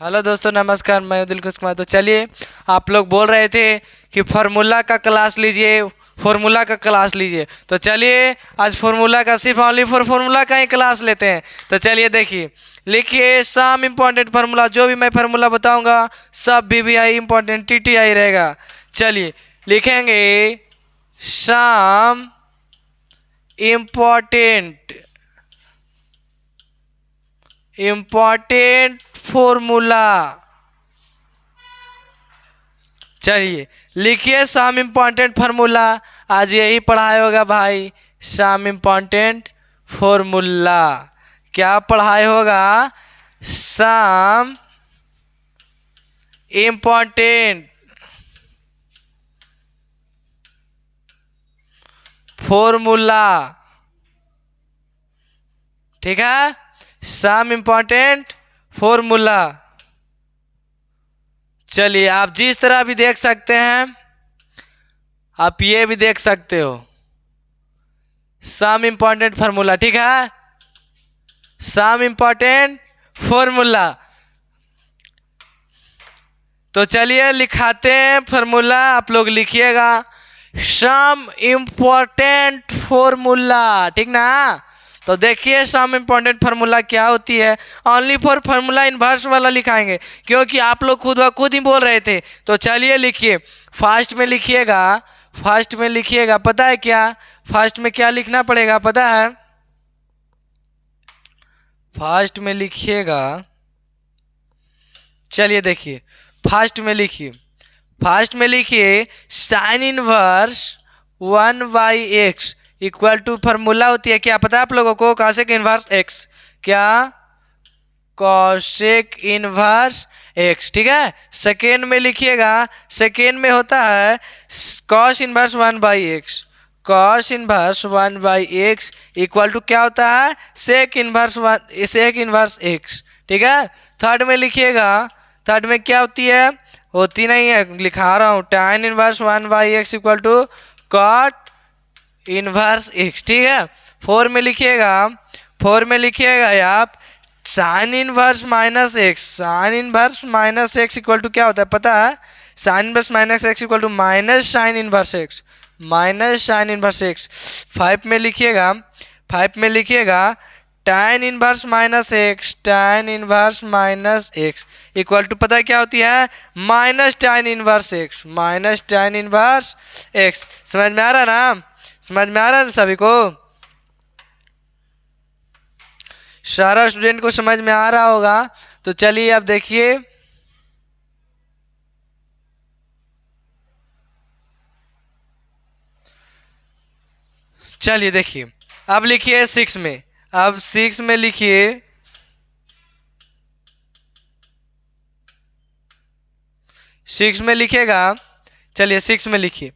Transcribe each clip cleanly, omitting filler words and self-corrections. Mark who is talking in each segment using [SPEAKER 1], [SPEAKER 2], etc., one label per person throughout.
[SPEAKER 1] Hello दोस्तों, नमस्कार। मैं हूं दिलकुश कुमार। तो चलिए, आप लोग बोल रहे थे कि फार्मूला का क्लास लीजिए, फार्मूला का क्लास लीजिए। तो चलिए, आज फार्मूला का सिर्फ ओनली फॉर फार्मूला का ही क्लास लेते हैं। तो चलिए देखिए, लिखिए सम इम्पॉर्टेंट फार्मूला। जो भी मैं फार्मूला बताऊंगा सब VVI इम्पॉर्टेंट TTI रहेगा। चलिए लिखेंगे सम इम्पॉर्टेंट इम्पॉर्टेंट फॉर्मूला। चलिए लिखिए सम इम्पॉर्टेंट फार्मूला। आज यही पढ़ाई होगा भाई, सम इम्पॉर्टेंट फॉर्मूला। क्या पढ़ाई होगा? Some important formula. ठीक है, सम इम्पॉर्टेंट फॉर्मूला। चलिए, आप जिस तरह भी देख सकते हैं, आप ये भी देख सकते हो, सम इम्पॉर्टेंट फार्मूला। ठीक है, सम इम्पॉर्टेंट फॉर्मूला। तो चलिए लिखाते हैं फार्मूला। आप लोग लिखिएगा सम इम्पॉर्टेंट फॉर्मूला। ठीक ना? तो देखिए सम इम्पॉर्टेंट फार्मूला क्या होती है। ओनली फॉर फार्मूला इन्वर्स वाला लिखाएंगे, क्योंकि आप लोग खुद ब खुद ही बोल रहे थे। तो चलिए लिखिए, फर्स्ट में लिखिएगा, फर्स्ट में लिखिएगा। पता है क्या फर्स्ट में क्या लिखना पड़ेगा? पता है? फर्स्ट में लिखिएगा, चलिए देखिए, फर्स्ट में लिखिए, फर्स्ट में लिखिए sine inverse 1/x equal to formula होती है क्या? पता है आप लोगों को? Cosec inverse x। क्या? Cosec inverse x। ठीक है, सेकेंड में लिखिएगा, सेकेंड में होता है cos inverse 1/x। Cos inverse 1/x equal to क्या होता है? Sec inverse 1, sec inverse x। ठीक है, थर्ड में लिखिएगा, थर्ड में क्या होती है? होती नहीं है, लिखा रहा हूँ, tan inverse 1/x equal to cot inverse x। ठीक है, फोर में लिखिएगा, फोर में लिखिएगा आप sine inverse minus x. Sine inverse minus x equal to क्या होता है? पता है? Sine inverse minus x equal to minus sine inverse x, minus sine inverse x. Five में लिखिएगा, फाइव में लिखिएगा tan inverse minus x, tan inverse minus x equal to पता है क्या होती है? Minus tan inverse x, minus tan inverse x. समझ में आ रहा ना? समझ में आ रहा है सभी को? सारा स्टूडेंट को समझ में आ रहा होगा। तो चलिए अब देखिए, चलिए देखिए, अब लिखिए सिक्स में, अब सिक्स में लिखिए, सिक्स में लिखेगा। चलिए सिक्स में लिखिए,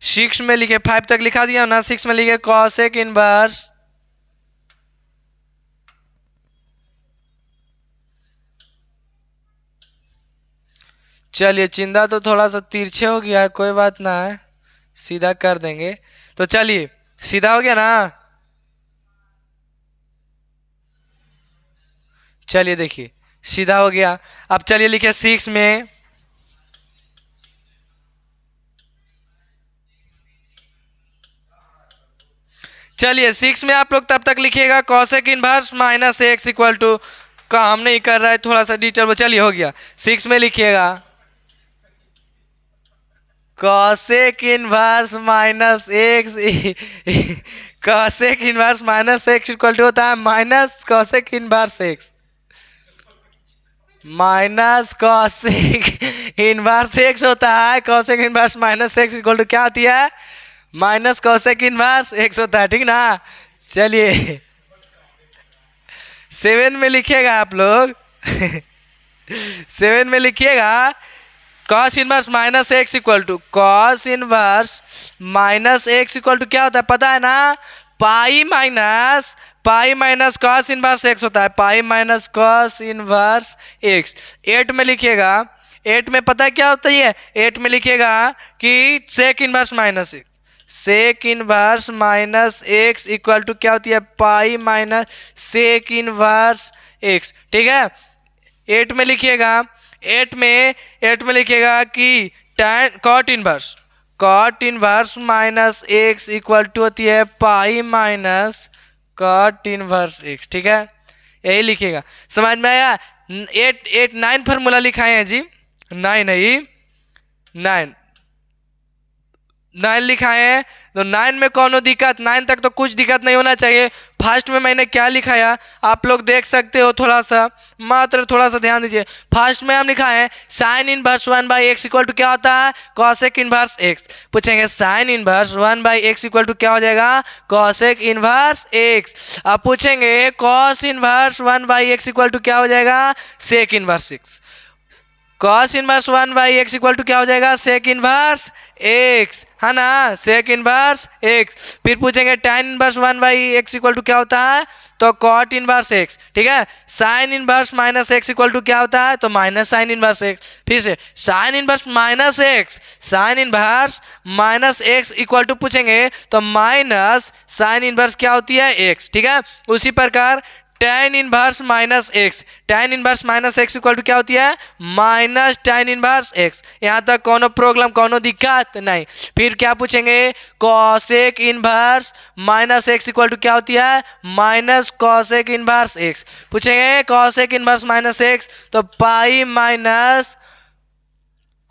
[SPEAKER 1] सिक्स में लिखिए, फाइव तक लिखा दिया ना, सिक्स में लिखिए कॉसेक इनवर्स, चलिए चिंदा तो थोड़ा सा तिरछे हो गया है, कोई बात ना है, सीधा कर देंगे। तो चलिए, सीधा हो गया ना? चलिए देखिए, सीधा हो गया। अब चलिए लिखिए सिक्स में, चलिए सिक्स में आप लोग तब तक लिखिएगा cosec inverse minus x equal to, काम नहीं कर रहा है, थोड़ा सा डिटेल में। चलिए हो गया, सिक्स में लिखिएगा cosec inverse minus x, cosec inverse minus x equal to होता है minus cosec inverse x, minus cosec inverse x होता है। Cosec inverse minus x equal to क्या होती है? माइनस कॉसेक इनवर्स एक्स होता है। ठीक ना? चलिए सेवन में लिखिएगा आप लोग, सेवन में लिखिएगा cos inverse minus x equal to, cos inverse minus x equal to क्या होता है? पता है ना? Pi minus, pi minus cos inverse x होता है, pi minus cos inverse x. Eight में लिखिएगा, एट में पता है क्या होता है? एट में लिखिएगा कि sec inverse minus x, sec inverse minus x equal to क्या होती है? Pi minus sec inverse x. ठीक है, 8 में लिखिएगा, 8 में लिखिएगा कि tan cot inverse minus x equal to होती है pi minus cot inverse x. ठीक है, यही लिखिएगा। समझ में आया? 9 फार्मूला लिखाए हैं जी, 9 लिखाए हैं। तो 9 में कौनो दिक्कत, 9 तक तो कुछ दिक्कत नहीं होना चाहिए। फर्स्ट में मैंने क्या लिखाया आप लोग देख सकते हो, थोड़ा सा मात्र थोड़ा सा ध्यान दीजिए। फर्स्ट में हम लिखा है sine inverse 1/x equal to क्या होता है, कॉसेक इनवर्स एक्स। पूछेंगे sine inverse 1/x equal to क्या हो जाएगा, कॉसेक इनवर्स एक्स। अब पूछेंगे cos inverse 1/x equal to क्या हो जाएगा, sec inverse x. Cos inverse 1/x equal to क्या हो जाएगा, सेक इनवर्स एक्स, है ना, सेक इनवर्स एक्स। फिर पूछेंगे tan inverse 1/x equal to क्या होता है, तो कॉट इनवर्स एक्स। ठीक है, sine inverse minus x equal to क्या होता है, तो माइनस साइन इनवर्स एक्स। फिर से sine inverse minus x, sine inverse minus x equal to पूछेंगे तो माइनस साइन इनवर्स क्या होती है, एक्स। ठीक है, उसी प्रकार tan inverse minus x, tan inverse minus x equal to क्या होती है, माइनस tan इनवर्स एक्स। यहाँ तक कोनो प्रॉब्लम, कोनो दिक्कत नहीं। फिर क्या पूछेंगे, cosec inverse minus x equal to क्या होती है, माइनस कॉसेक इनवर्स एक्स। पूछेंगे कॉसेक इनवर्स माइनस एक्स तो pi minus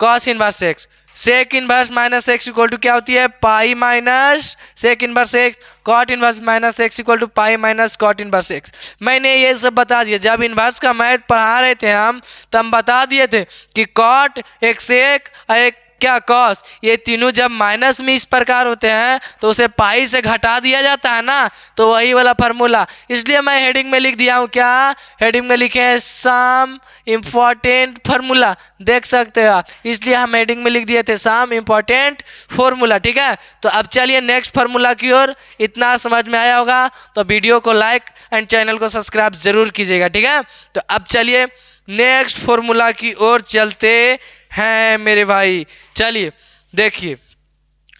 [SPEAKER 1] cos inverse x. Sec inverse minus x equal to क्या होती है, pi minus sec inverse x. Cot inverse minus x equal to pi minus cot inverse x. मैंने ये सब बता दिया, जब इनवर्स का मैथ पढ़ा रहे थे हम तब हम बता दिए थे कि कॉट एक सेक और एक क्या कॉस, ये तीनों जब माइनस में इस प्रकार होते हैं तो उसे पाई से घटा दिया जाता है ना, तो वही वाला फार्मूला। इसलिए मैं हेडिंग में लिख दिया हूँ, क्या हेडिंग में लिखे हैं, सम इम्पॉर्टेंट फार्मूला, देख सकते हो आप। इसलिए हम हेडिंग में लिख दिए थे सम इम्पॉर्टेंट फार्मूला। ठीक है, तो अब चलिए नेक्स्ट फार्मूला की ओर। इतना समझ में आया होगा तो वीडियो को लाइक एंड चैनल को सब्सक्राइब जरूर कीजिएगा। ठीक है, तो अब चलिए नेक्स्ट फार्मूला की ओर चलते हैं मेरे भाई। चलिए देखिए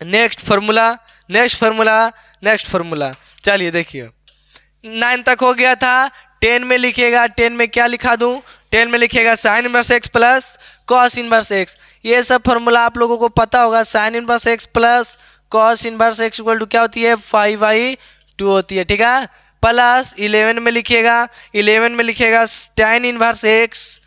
[SPEAKER 1] नेक्स्ट फार्मूला। चलिए देखिए 9 तक हो गया था। 10 में लिखिएगा, 10 में क्या लिखा दूं, 10 में लिखिएगा sine inverse x plus cos inverse x. ये सब फार्मूला आप लोगों को पता होगा। Sine inverse x plus cos inverse x equal to क्या होती है, 5/2 होती है। ठीक है, प्लस 11 में लिखिएगा, 11 में लिखिएगा tan inverse x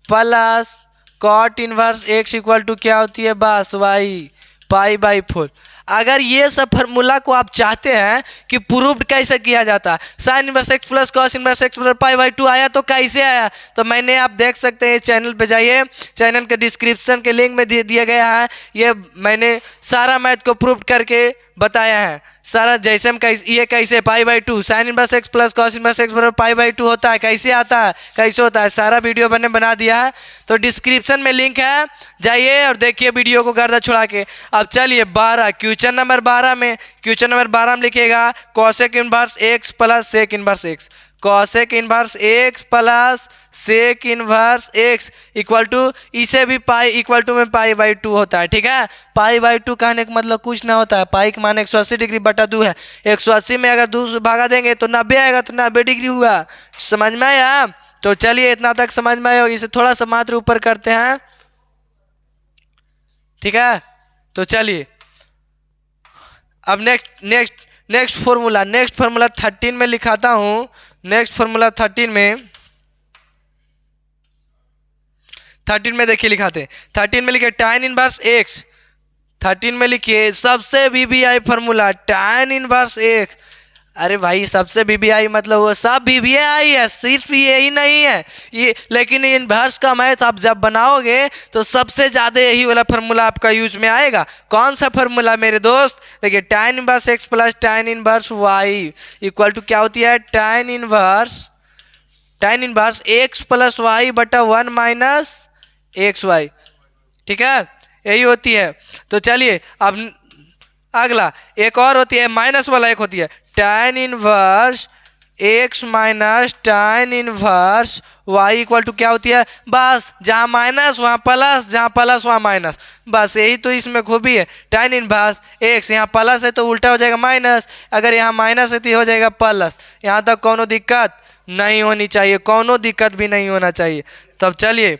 [SPEAKER 1] plus cot inverse x equal to क्या होती है, बस वाई पाई/4। अगर ये सब फार्मूला को आप चाहते हैं कि प्रूव्ड कैसे किया जाता है, sine inverse x plus cos inverse x plus पाई/2 आया तो कैसे आया, तो मैंने आप देख सकते हैं चैनल पे जाइए, चैनल के डिस्क्रिप्शन के लिंक में दे दिया गया है। ये मैंने सारा मैथ को प्रूव करके बताया है सारा, जैसे हम ये कैसे पाई/2 sine inverse x plus cos inverse X बराबर पाई/2 होता है, कैसे आता है, कैसे होता है, सारा वीडियो मैंने बना दिया है। तो डिस्क्रिप्शन में लिंक है, जाइए और देखिए वीडियो को गर्दा छुड़ा के। अब चलिए 12 क्वेश्चन नंबर 12 में लिखिएगा cosec inverse x plus sec inverse x. Cosec inverse x plus sec inverse x equal to, इसे भी पाई इक्वल टू में पाई/2 होता है। ठीक है, पाई/2 कहने का मतलब कुछ ना होता है, पाई का मान 180 डिग्री बटा 2 है। 180 में अगर 2 भागा देंगे तो 90 आएगा, तो 90 डिग्री हुआ। समझ में आया? तो चलिए इतना तक समझ में आया, इसे थोड़ा सा मात्र ऊपर करते हैं। ठीक है, तो चलिए अब नेक्स्ट फार्मूला 13 में लिखाता हूँ। नेक्स्ट फार्मूला 13 में देखिए लिखाते, 13 में लिखे tan इनवर्स एक्स। 13 में लिखिए सबसे VVI formula tan inverse x. अरे भाई सबसे वीवीआई मतलब वो सब वीवीआई है, सिर्फ यही नहीं है ये, लेकिन इनवर्स का मैथ आप जब बनाओगे तो सबसे ज़्यादा यही वाला फार्मूला आपका यूज में आएगा। कौन सा फार्मूला मेरे दोस्त, देखिए tan inverse x plus tan inverse y equal to क्या होती है, tan inverse x plus y बटा 1 माइनस एक्स वाई। ठीक है, यही होती है। तो चलिए अब अगला एक और होती है, माइनस वाला एक होती है tan inverse x minus tan inverse y equal to क्या होती है, बस जहाँ माइनस वहाँ प्लस, जहाँ प्लस वहाँ माइनस, बस यही तो इसमें खूबी है। tan इनवर्स एक्स यहाँ प्लस है तो उल्टा हो जाएगा माइनस, अगर यहाँ माइनस है तो हो जाएगा प्लस। यहाँ तक कोनो दिक्कत नहीं होनी चाहिए, कोनो दिक्कत भी नहीं होना चाहिए। तब चलिए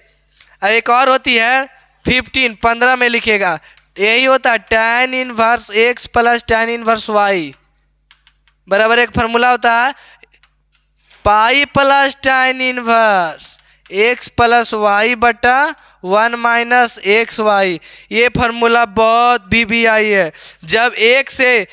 [SPEAKER 1] एक और होती है 15, 15 में लिखिएगा, यही होता है tan inverse x plus tan inverse y बराबर एक फार्मूला होता है pi plus tan inverse x plus y बटा 1 माइनस एक्स वाई। ये फार्मूला बहुत VBI है। जब एक से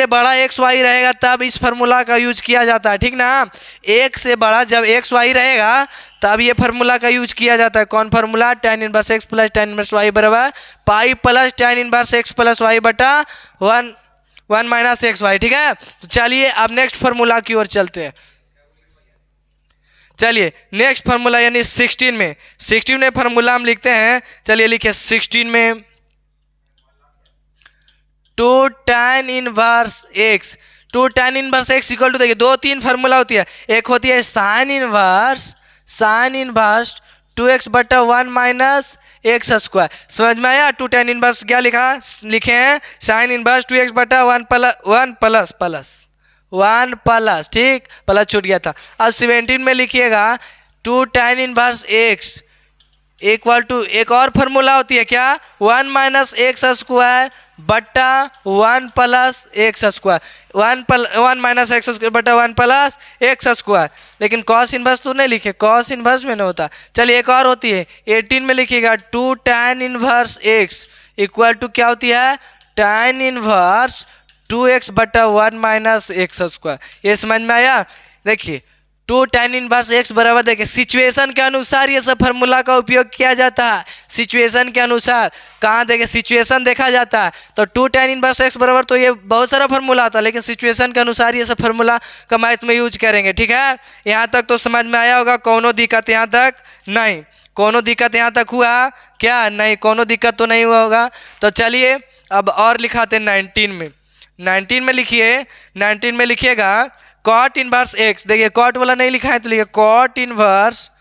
[SPEAKER 1] बड़ा एक्स वाई रहेगा तब इस फार्मूला का यूज किया जाता है, ठीक ना। एक से बड़ा जब एक्स वाई रहेगा तब ये फार्मूला का यूज किया जाता है। कौन formula? tan inverse x plus tan inverse y बराबर pi plus tan inverse x plus y बटा 1 माइनस एक्स वाई, ठीक है। तो चलिए अब नेक्स्ट फार्मूला की ओर चलते हैं। चलिए नेक्स्ट फार्मूला यानी 16 में फार्मूला हम लिखते हैं। चलिए लिखिए 16 में 2 tan inverse x equal to, देखिए 2-3 फार्मूला होती है। एक होती है साइन इनवर्स 2x बटा 1 माइनस एक्स स्क्वायर। समझ में आया? 2 tan इनवर्स क्या लिखे हैं साइन इनवर्स 2x बटा 1 प्लस, ठीक, प्लस छूट गया था। अब 17 में लिखिएगा 2 tan inverse x equal to, एक और फार्मूला होती है क्या 1 माइनस एक्स स्क्वायर बटा 1 plus x square. 1 minus x square बटा 1 प्लस एक्स स्क्वायर। लेकिन कॉस इनवर्स तो नहीं लिखे, कॉस इनवर्स में नहीं होता। चलिए एक और होती है 18 में लिखिएगा 2 tan inverse x equal to क्या होती है tan इनवर्स 2x बटा 1 माइनस एक्स स्क्वायर। ये समझ में आया? देखिए 2 tan इनवर्स x बराबर, देखिए सिचुएशन के अनुसार ये सब फार्मूला का उपयोग किया जाता है। सिचुएशन के अनुसार कहाँ देखिए सिचुएशन देखा जाता है तो 2 tan इनवर्स x बराबर, तो ये बहुत सारा फार्मूला आता है, लेकिन सिचुएशन के अनुसार ये सब फार्मूला का मैथ में यूज करेंगे, ठीक है। यहाँ तक तो समझ में आया होगा, कोनो दिक्कत यहाँ तक नहीं, कोनो दिक्कत यहाँ तक हुआ क्या? नहीं, कोनो दिक्कत तो नहीं हुआ होगा। तो चलिए अब और लिखाते 19 में लिखिएगा कॉट इनवर्स x। देखिए कॉट वाला नहीं लिखा है तो लिखिए कॉट इनवर्स,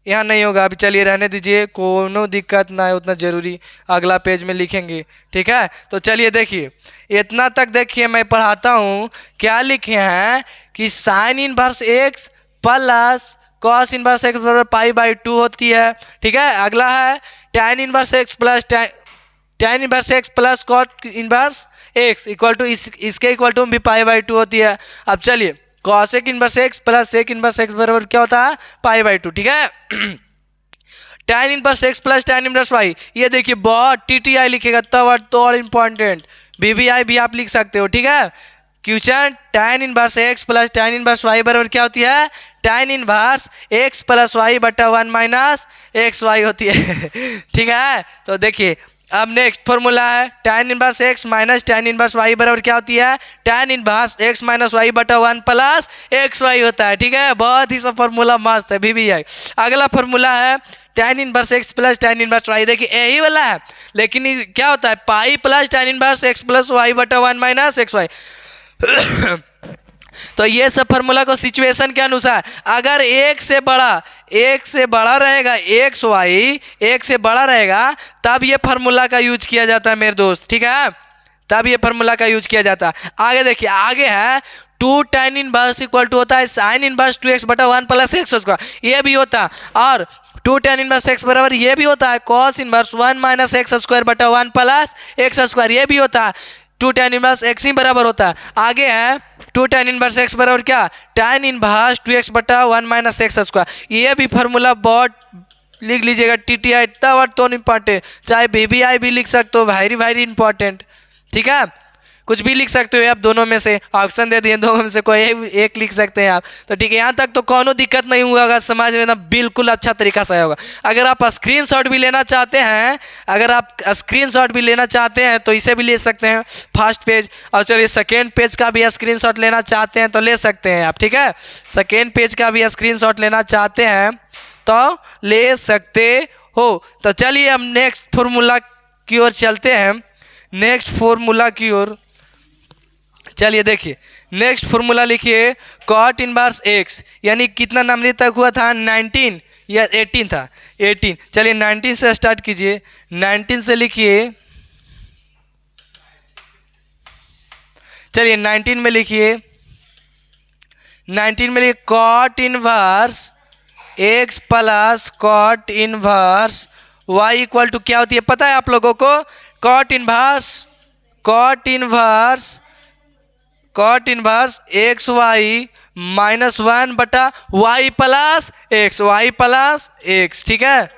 [SPEAKER 1] यहाँ नहीं होगा अभी, चलिए रहने दीजिए, कोनो दिक्कत ना है, उतना जरूरी अगला पेज में लिखेंगे, ठीक है। तो चलिए देखिए इतना तक देखिए मैं पढ़ाता हूँ। क्या लिखे हैं कि sign inverse x plus cos inverse x बराबर पाई बाई 2 होती है, ठीक है। अगला है tan inverse x plus tan inverse x plus cot inverse x equal to, इसके इक्वल टू भी पाई बाई 2 होती है। अब चलिए cosec inverse x plus sec inverse x बराबर क्या होता है पाई बाई 2, ठीक है। tan inverse x plus tan inverse y, ये देखिए बहुत TTI लिखेगा तब तो और इम्पॉर्टेंट, BBI भी आप लिख सकते हो, ठीक है। Question tan inverse x plus tan inverse y बराबर क्या होती है tan inverse x plus y बटा 1 माइनस एक्स वाई होती है, ठीक है। तो देखिए अब नेक्स्ट फॉर्मूला है tan inverse x minus tan inverse y बराबर क्या होती है tan inverse x minus y बटा 1 प्लस एक्स वाई होता है, ठीक है। बहुत ही सब फॉर्मूला मस्त है VBI। अगला फॉर्मूला है tan inverse x plus tan inverse y, देखिए यही वाला है, लेकिन क्या होता है pi plus tan inverse x plus y बटा 1 माइनस एक्स वाई। तो ये सब फार्मूला को सिचुएशन के अनुसार, अगर एक से बड़ा रहेगा एक्स वाई, एक से बड़ा रहेगा तब ये फार्मूला का यूज किया जाता है मेरे दोस्त, ठीक है, तब ये फार्मूला का यूज किया जाता है। आगे देखिए, आगे है 2 tan इनवर्स इक्वल टू होता है साइन इनवर्स 2x बटा 1 प्लस एक्स स्क्वायर, ये भी होता है। और 2 tan इनवर्स x बराबर ये भी होता है cos inverse 1 minus x square बटा 1 प्लस एक्स स्क्वायर, ये भी होता है। 2 tan इनवर्स x ही बराबर होता है। आगे है 2 tan इनवर्स x बराबर क्या tan इनवर्स 2x बटा 1 माइनस एक्स स्क्वायर, ये भी फार्मूला बहुत लिख लीजिएगा। TTI इतना वर्ड तो इम्पॉर्टेंट, चाहे BBI भी लिख सकते हो, वेरी इंपॉर्टेंट, ठीक है। कुछ भी लिख सकते हो आप, दोनों में से ऑप्शन दे दिए, दोनों में से कोई एक लिख सकते हैं आप। तो ठीक है, यहाँ तक तो कोनो दिक्कत नहीं हुआ, अगर समझ में ना बिल्कुल अच्छा तरीका से होगा। अगर आप स्क्रीनशॉट भी लेना चाहते हैं, तो इसे भी ले सकते हैं फर्स्ट पेज, और चलिए सेकेंड पेज का भी स्क्रीनशॉट लेना चाहते हैं तो ले सकते हैं आप, ठीक है। सेकेंड पेज का भी स्क्रीनशॉट लेना चाहते हैं तो ले सकते हो। तो चलिए हम नेक्स्ट फॉर्मूला की ओर चलते हैं। नेक्स्ट फॉर्मूला की ओर चलिए देखिए, नेक्स्ट फॉर्मूला लिखिए कॉट इनवर्स x, यानी कितना नंबर तक हुआ था 19 या 18 था 18। चलिए 19 से स्टार्ट कीजिए, 19 से लिखिए, चलिए 19 में लिखिए cot inverse x plus cot inverse y equal to क्या होती है पता है आप लोगों को? कॉट इनवर्स एक्स वाई -1 बटा वाई प्लस एक्स, ठीक है,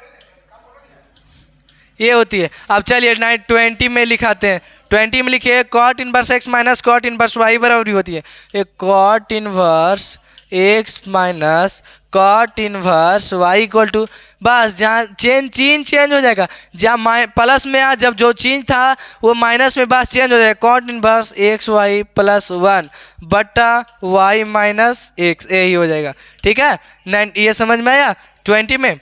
[SPEAKER 1] ये होती है। अब चलिए 20 में लिखाते हैं। 20 में लिखिए cot inverse x minus cot inverse y बराबर होती है एक cot inverse x minus cot inverse y equal to, बस जहाँ चेंज हो जाएगा, जहाँ प्लस में आ जब जो चेंज था वो माइनस में बस चेंज हो जाएगा। कॉट इनवर्स एक्स वाई +1 बटा वाई माइनस एक्स, यही हो जाएगा, ठीक है। ये समझ में आया 20 में।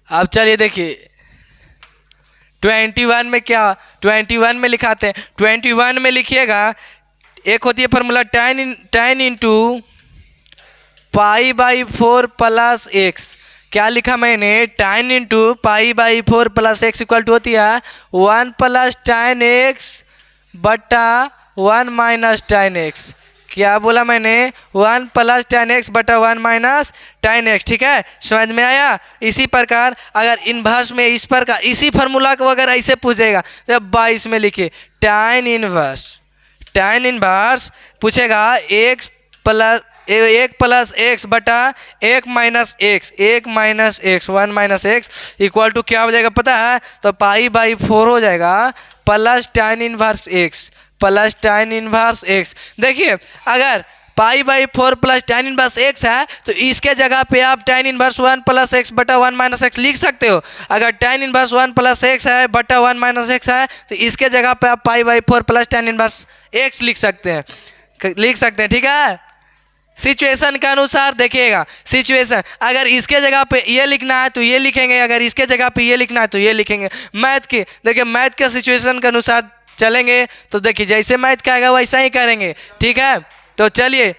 [SPEAKER 1] अब चलिए देखिए 21 में क्या, 21 में लिखाते हैं। 21 में लिखिएगा एक होती है formula tan into π/4 plus X. क्या लिखा मैंने? tan into π/4 plus X equal to होती है 1 + tan x बटा 1 - tan x। क्या बोला मैंने? 1 + tan x बटा 1 - tan x, ठीक है, समझ में आया। इसी प्रकार अगर इन्वर्स में इस प्रकार इसी फार्मूला को अगर ऐसे पूछेगा जब 22 में लिखिए tan इनवर्स पूछेगा 1 + x बटा 1 - x 1 - x इक्वल टू क्या हो जाएगा पता है? तो π/4 हो जाएगा प्लस tan इनवर्स x। देखिए अगर π/4 प्लस tan इनवर्स x है तो इसके जगह पे आप tan इनवर्स 1 + x बटा 1 - x लिख सकते हो। अगर tan इनवर्स 1 + x है बटा 1 - x है तो इसके जगह पे आप π/4 प्लस tan इनवर्स x लिख सकते हैं, ठीक है। सिचुएशन के अनुसार देखिएगा, सिचुएशन अगर इसके जगह पे ये लिखना है तो ये लिखेंगे, अगर इसके जगह पे ये लिखना है तो ये लिखेंगे। मैथ के देखिए मैथ के सिचुएशन के अनुसार चलेंगे तो देखिए जैसे मैथ का आएगा वैसा ही करेंगे, ठीक है। तो चलिए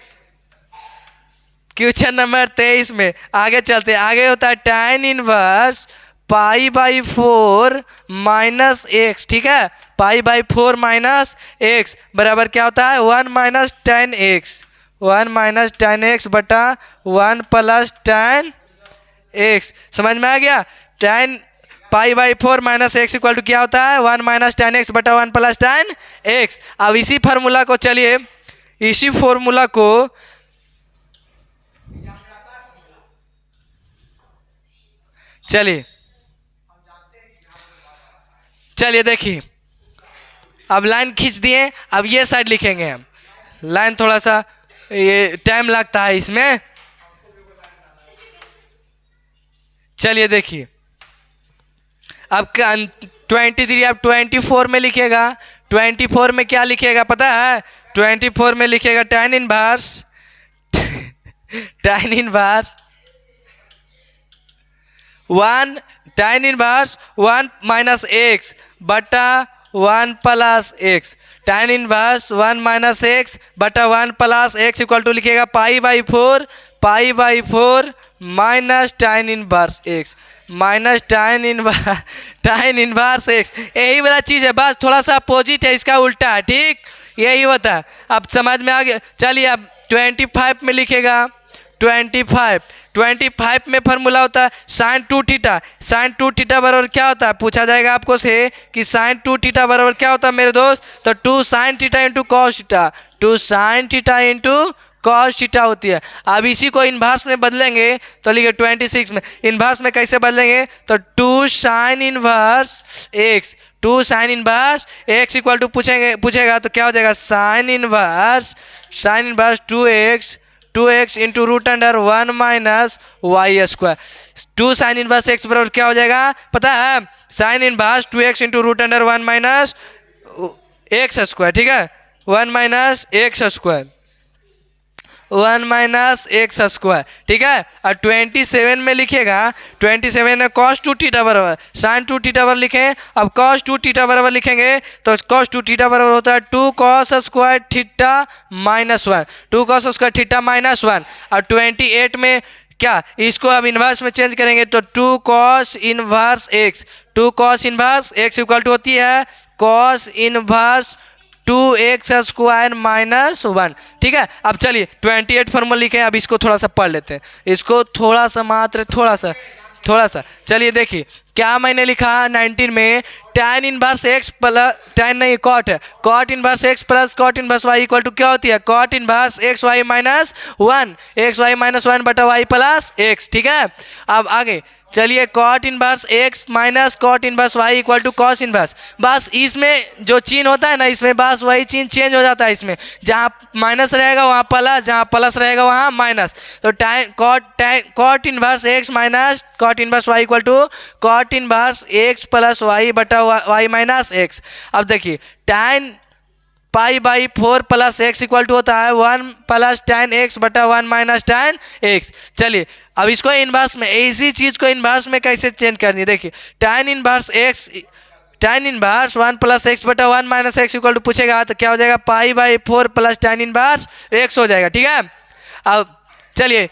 [SPEAKER 1] क्वेश्चन नंबर 23 में आगे चलते हैं। आगे होता है tan इनवर्स π/4 माइनस एक्स, ठीक है, π/4 माइनस एक्स बराबर क्या होता है 1 - tan x 1 - tan x बटा 1 + tan x। समझ में आ गया? tan π/4 minus x equal to क्या होता है 1 - tan x बटा 1 + tan x। अब इसी फार्मूला को चलिए चलिए देखिए अब लाइन खींच दिए। अब ये साइड लिखेंगे हम लाइन, थोड़ा सा ये टाइम लगता है इसमें। चलिए देखिए अब 23 अब 24 में लिखिएगा। 24 में क्या लिखिएगा पता है? 24 में लिखिएगा tan इनवर्स 1 - x बटा 1 + x। tan इनवर्स 1 - x बटा 1 + x इक्वल टू लिखिएगा π/4 minus tan inverse x tan inverse x, यही वाला चीज़ है, बस थोड़ा सा अपोजिट है, इसका उल्टा है, ठीक, यही होता है। अब समझ में आ गया। चलिए अब 25 में लिखेगा 25 में फार्मूला होता है sin 2θ बराबर क्या होता है पूछा जाएगा आपको से कि sin 2θ बराबर क्या होता है मेरे दोस्त? तो 2 sin θ into cos θ 2 sin θ into cos θ होती है। अब इसी को इन्वर्स में बदलेंगे तो लिखिए 26 में इन्वर्स में कैसे बदलेंगे? तो 2 sin inverse x equal to पूछेगा तो क्या हो जाएगा sin inverse 2x into √1 minus y²। 2 sin inverse x बराबर क्या हो जाएगा पता है? sin inverse 2x into √1 minus x², ठीक है, 1 माइनस x², ठीक है। और 27 में लिखिएगा 27 में cos 2θ बराबर sin 2θ बराबर लिखें। अब cos 2θ बराबर लिखेंगे तो cos 2θ बराबर होता है 2 cos² θ -1 2 cos² θ -1। और 28 में क्या इसको अब इन्वर्स में चेंज करेंगे तो 2 cos inverse x equal to होती है cos इनवर्स 2x² माइनस 1। ठीक है, अब चलिए 28 फार्मूला लिखे हैं, अब इसको थोड़ा सा पढ़ लेते हैं, इसको थोड़ा सा मात्र थोड़ा सा चलिए देखिए क्या मैंने लिखा 19 में, tan inverse x plus tan नहीं कॉट है, cot inverse x plus cot inverse y equal to क्या होती है, cot inverse x y minus 1, x y minus 1 बटा वाई प्लस एक्स। ठीक है, अब आगे चलिए cot inverse x minus cot inverse y equal to cos inverse. बस इसमें जो चिन्ह होता है ना, इसमें बस वही चिन्ह चेंज हो जाता है, इसमें जहाँ माइनस रहेगा वहाँ प्लस, जहाँ प्लस रहेगा वहाँ माइनस। तो cot inverse x minus cot inverse y equal to cot inverse x plus y बटा y माइनस x। अब देखिए tan π/4 plus X equal to होता है 1 प्लस tan x बटा 1 माइनस tan x। चलिए अब इसको इनवर्स में, इसी चीज़ को इनवर्स में कैसे चेंज करनी है, देखिए tan इनवर्स 1 प्लस एक्स बटा 1 माइनस एक्स इक्वल टू पूछेगा तो क्या हो जाएगा, π/4 प्लस tan इनवर्स x हो जाएगा। ठीक है, अब चलिए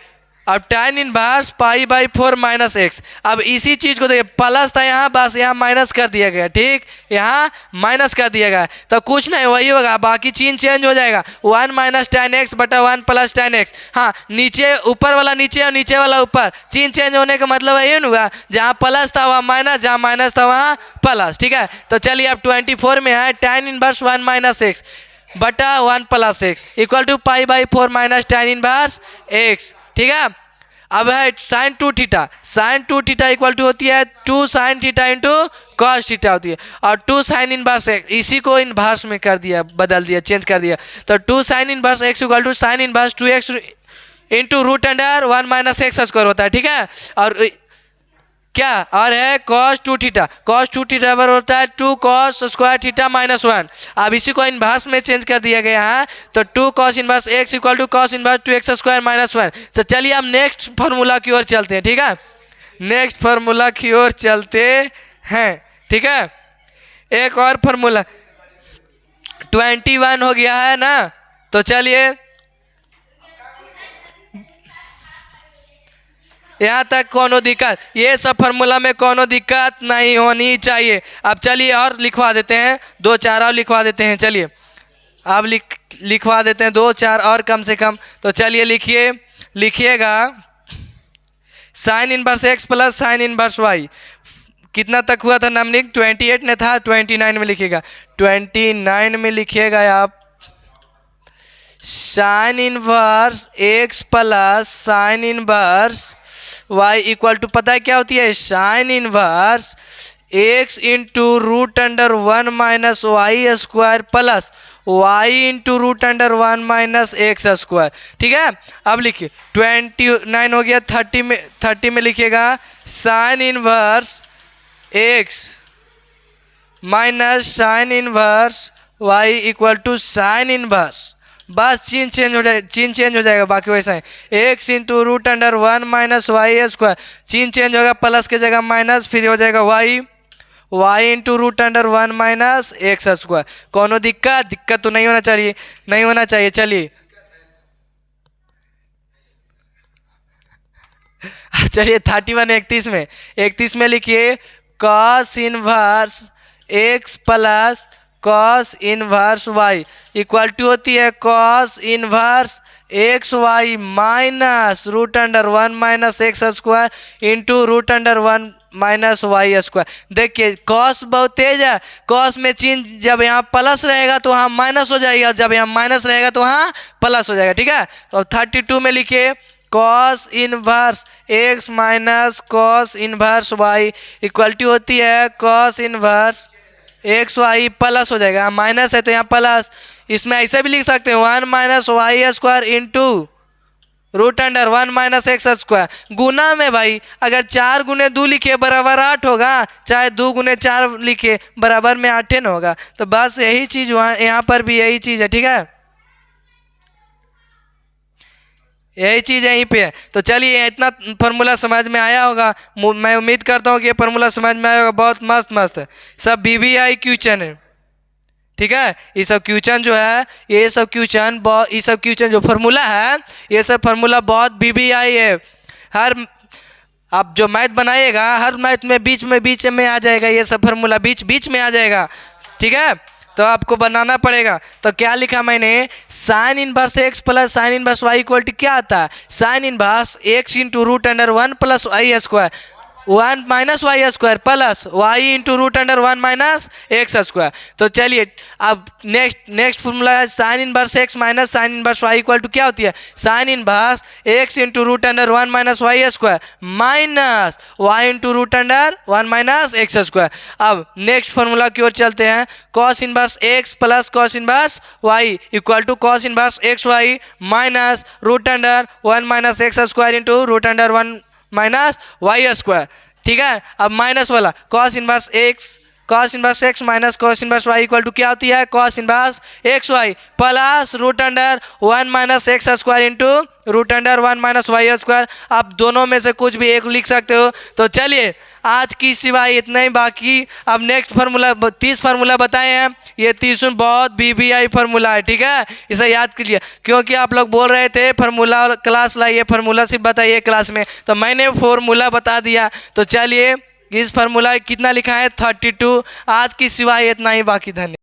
[SPEAKER 1] अब tan इनवर्स π/4 माइनस एक्स, अब इसी चीज़ को देखिए प्लस था यहाँ, बस यहाँ माइनस कर दिया गया। ठीक, यहाँ माइनस कर दिया गया तो कुछ नहीं वही होगा, बाकी चिन्ह चेंज हो जाएगा, 1 माइनस tan x बटा 1 प्लस tan x। हाँ, नीचे ऊपर वाला नीचे और नीचे वाला ऊपर, चिन्ह चेंज होने का मतलब यही होगा, जहाँ प्लस था वहाँ माइनस, जहाँ माइनस था वहाँ प्लस। ठीक है, तो चलिए अब 24 में है tan इनवर्स 1 माइनस एक्स बटा 1 plus X equal to π/4 minus tan inverse x. ठीक है, अब है sine 2 theta, sine 2 theta equal to होती है 2 sine theta into cos theta होती है, और 2 साइन इनवर्स एक्स इसी को इनवर्स में कर दिया, बदल दिया, चेंज कर दिया। तो 2 sine inverse x equal to sine inverse 2x into root under 1 minus x square होता है। ठीक है, और क्या और है cos 2 थीटा, cos 2 थीटा बराबर होता है 2 cos स्क्वायर थीटा माइनस 1। अब इसी को इनवर्स में चेंज कर दिया गया है, तो 2 cos inverse x equal to cos inverse 2x square minus 1। तो चलिए अब नेक्स्ट फार्मूला की ओर चलते हैं। ठीक है, नेक्स्ट फार्मूला की ओर चलते हैं। ठीक है, एक और फार्मूला 21 हो गया है ना, तो चलिए यहाँ तक कोनो दिक्कत, ये सब फार्मूला में कोनो दिक्कत नहीं होनी चाहिए। अब चलिए और लिखवा देते हैं, 2-4 और लिखवा देते हैं। चलिए अब लिखवा देते हैं 2-4 और कम से कम। तो चलिए लिखिएगा sine inverse x plus sine inverse y, कितना तक हुआ था नमनिक, 28 ने था, 29 में लिखिएगा, 29 में लिखिएगा आप sine inverse x plus sine inverse y equal to पता है क्या होती है, sine inverse x into root under 1 minus Y square plus y into root under 1 minus x square. ठीक है, अब लिखिए 29 हो गया, 30 में लिखिएगा sine inverse x minus sine inverse y equal to sine inverse, बस चिन्ह चेंज हो जाएगा, बाकी वैसा है, x into root under 1 minus Y square, चिन्ह चेंज होगा, प्लस के जगह माइनस, फिर हो जाएगा y into root under 1 minus x square. कोनो दिक्कत तो नहीं होना चाहिए। चलिए चलिए 31 में लिखिए cos inverse x plus cos inverse y equal to होती है cos inverse x y minus root under 1 minus x square into root under 1 minus Y square. देखिए कॉस बहुत तेज है, कॉस में चिन्ह जब यहाँ प्लस रहेगा तो वहाँ माइनस हो जाएगा, जब यहाँ माइनस रहेगा तो वहाँ प्लस हो जाएगा। ठीक है, तो 32 में लिखिए cos inverse x minus cos inverse y equal to होती है cos inverse x y plus हो जाएगा, माइनस है तो यहाँ प्लस, इसमें ऐसे भी लिख सकते हैं 1 minus Y square into root under 1 minus x square. गुना में भाई अगर 4 गुने 2 लिखे बराबर 8 होगा, चाहे 2 गुने 4 लिखे बराबर में 8 न होगा। तो बस यही चीज़ वहाँ यहाँ पर भी यही चीज़ है। ठीक है, यही चीज़ यहीं पे है। तो चलिए इतना फार्मूला समझ में आया होगा, मैं उम्मीद करता हूँ कि ये फार्मूला समझ में आया होगा, बहुत मस्त है, सब BBI क्वेश्चन है। ठीक है, ये सब क्वेश्चन जो है, ये सब क्वेश्चन जो फार्मूला है, ये सब फार्मूला बहुत BBI है। हर आप जो मैथ बनाइएगा, हर मैथ में बीच में आ जाएगा, ये सब फार्मूला बीच में आ जाएगा। ठीक है, तो आपको बनाना पड़ेगा। तो क्या लिखा मैंने, sine inverse x plus sine inverse y equal to क्या आता है, sine inverse x into root under 1 plus y square 1 minus Y square plus y into root under 1 minus x square. तो चलिए अब नेक्स्ट फॉर्मूला है sine inverse x minus sine inverse y equal to क्या होती है, sine inverse x into root under 1 minus Y square minus y into root under 1 minus x square. अब next formula की ओर चलते हैं, cos inverse x plus cos inverse y equal to cos inverse x y minus root under 1 minus x square into root under 1 minus Y square. ठीक है, अब minus वाला cos inverse x minus cos inverse y equal to क्या होती है, cos inverse x y plus root under 1 minus x square into root under 1 minus Y square. आप दोनों में से कुछ भी एक लिख सकते हो। तो चलिए आज की सिवाय इतना ही, बाकी अब नेक्स्ट फार्मूला 30 फार्मूला बताए हैं, ये 30 बहुत BBI फार्मूला है। ठीक है, इसे याद कीजिए, क्योंकि आप लोग बोल रहे थे फार्मूला क्लास लाइए, फार्मूला सिर्फ बताइए क्लास में, तो मैंने फार्मूला बता दिया। तो चलिए इस फार्मूला कितना लिखा है 32। आज की सिवाय इतना ही, बाकी धन्यवाद।